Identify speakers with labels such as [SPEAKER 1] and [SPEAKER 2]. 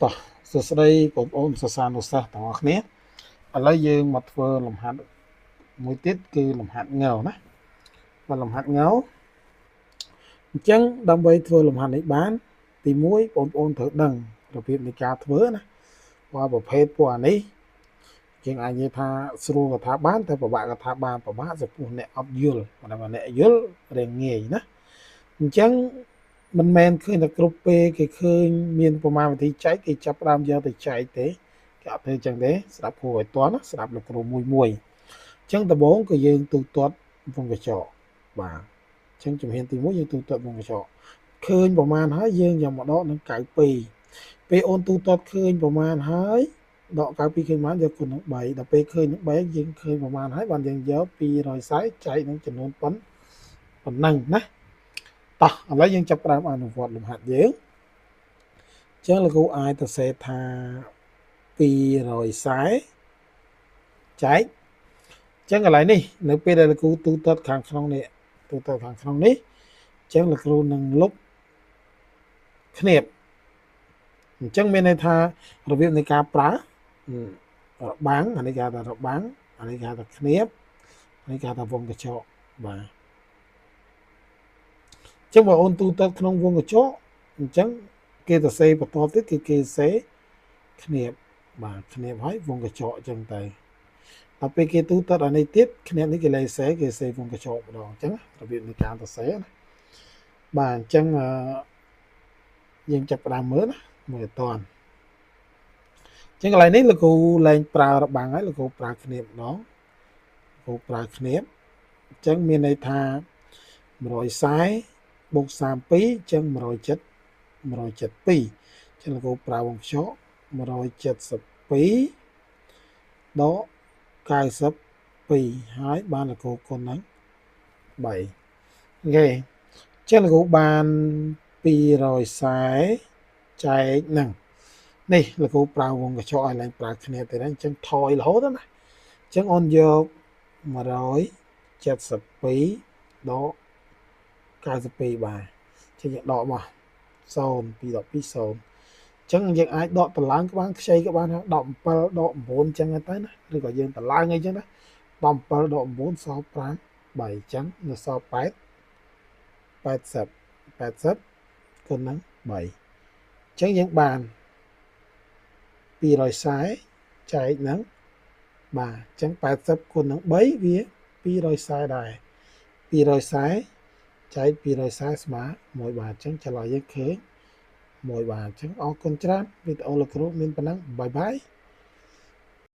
[SPEAKER 1] តោះសួស្តីបងប្អូនសិស្សានុសិស្សទាំងអស់គ្នាឥឡូវយើងមកធ្វើលំហាត់មួយទៀតគឺលំហាត់ងើណាបើលំហាត់ងើអញ្ចឹងដើម្បីធ្វើលំហាត់នេះបានទី1បងប្អូនត្រូវដឹងរបៀបនៃការធ្វើណាព្រោះប្រភេទពួកអានេះយើងអាចនិយាយថាស្រួលក៏ថាបានតែពិបាកក៏ថាបានពិបាកចំពោះអ្នកអត់យល់ប៉ុន្តែអ្នកយល់រៀងងាយណាអញ្ចឹងមិនមែនឃើញតែគ្រប់ពេលគេឃើញមានប្រមាណវិធីចែកគេចាប់ផ្ដើមយកទៅចែកទេគេអត់ធ្វើអញ្ចឹងទេស្ដាប់គ្រូឲ្យតន់ស្ដាប់លោកគ្រូមួយអញ្ចឹងដំបូងក៏យើងទូទាត់វងកញ្ចក់បាទអញ្ចឹងជំហានទី1យើងទូទាត់វងកញ្ចក់ឃើញប្រមាណហើយយើងយកមកដកនឹង92ពេលអូនទូទាត់ឃើញប្រមាណហើយដក92ឃើញប្រមាណយកគុណនឹង3ដល់ពេលឃើញនឹង3យើងឃើញប្រមាណហើយបានយើងយក240ចែកនឹងចំនួនប៉ុណ្ណឹងណាតោះឥឡូវយើងចាប់ផ្ដើមអនុវត្តលំហាត់យើងអញ្ចឹងលោកគ្រូអាចទៅសេថា240ចែកអញ្ចឹងកន្លែងនេះនៅពេលដែលលោកគ្រូទូទាត់ខាងក្នុងនេះទូទាត់ខាងក្នុងនេះអញ្ចឹងលោកគ្រូនឹងលុបគ្នាបអញ្ចឹងមានន័យថារបៀបនៃការប្រើរបាំងអានេះគេហៅថារបាំងអានេះគេហៅថាគ្នាបអានេះគេហៅថាវងកញ្ចក់បាទអញ្ចឹងបើអូនទូទាត់ក្នុងវងកញ្ចក់អញ្ចឹងគេទៅសេបន្តទៀតគឺគេសេគ្នាបបាទគ្នាបហើយវងកញ្ចក់អញ្ចឹងទៅដល់ពេលគេទូទាត់អានេះទៀតគ្នាបនេះគេលេសេគេសេវងកញ្ចក់ម្ដងអញ្ចឹងរបៀបនៃការទៅសេណាបាទអញ្ចឹងយើងចាប់ផ្ដើមមើលណាមើលអត់តាន់អញ្ចឹងកន្លែងនេះលោកគ្រូលែងប្រើរបាំងហើយលោកគ្រូប្រើគ្នាបម្ដងគ្រូប្រើគ្នាបអញ្ចឹងមានន័យថា140បូក32អញ្ចឹង172អញ្ចឹងលោកគ្រូប្រើវងកញ្ចក់172ដក92ហើយបានលោកគ្រូគុណនឹង3អូខេអញ្ចឹងលោកគ្រូបាន240ចែកនឹងនេះលោកគ្រូប្រើវងកញ្ចក់ឲ្យឡើងប្រើគ្នាទៅហ្នឹងអញ្ចឹងថយរហូតណាអញ្ចឹងអូនយក172ដក92បាទអញ្ចឹងយើងដកមក0 2 12 0អញ្ចឹងយើងអាចដកតម្លើងក៏បានខ្ចីក៏បាន17ដក9អញ្ចឹងទៅណាឬក៏យើងតម្លើងអីចឹងណា17ដក9សល់5 3អញ្ចឹងនៅសល់80គុណនឹង3អញ្ចឹងយើងបាន240ចែកនឹងបាទអញ្ចឹង80គុណនឹង3វា240ដែរ240ចែក240ស្មើ1បាទអញ្ចឹងឆ្លើយយើងឃើញ1បាទអញ្ចឹងអរគុណច្រើនវីដេអូលោកគ្រូមានប៉ុណ្ណឹងបាយបាយ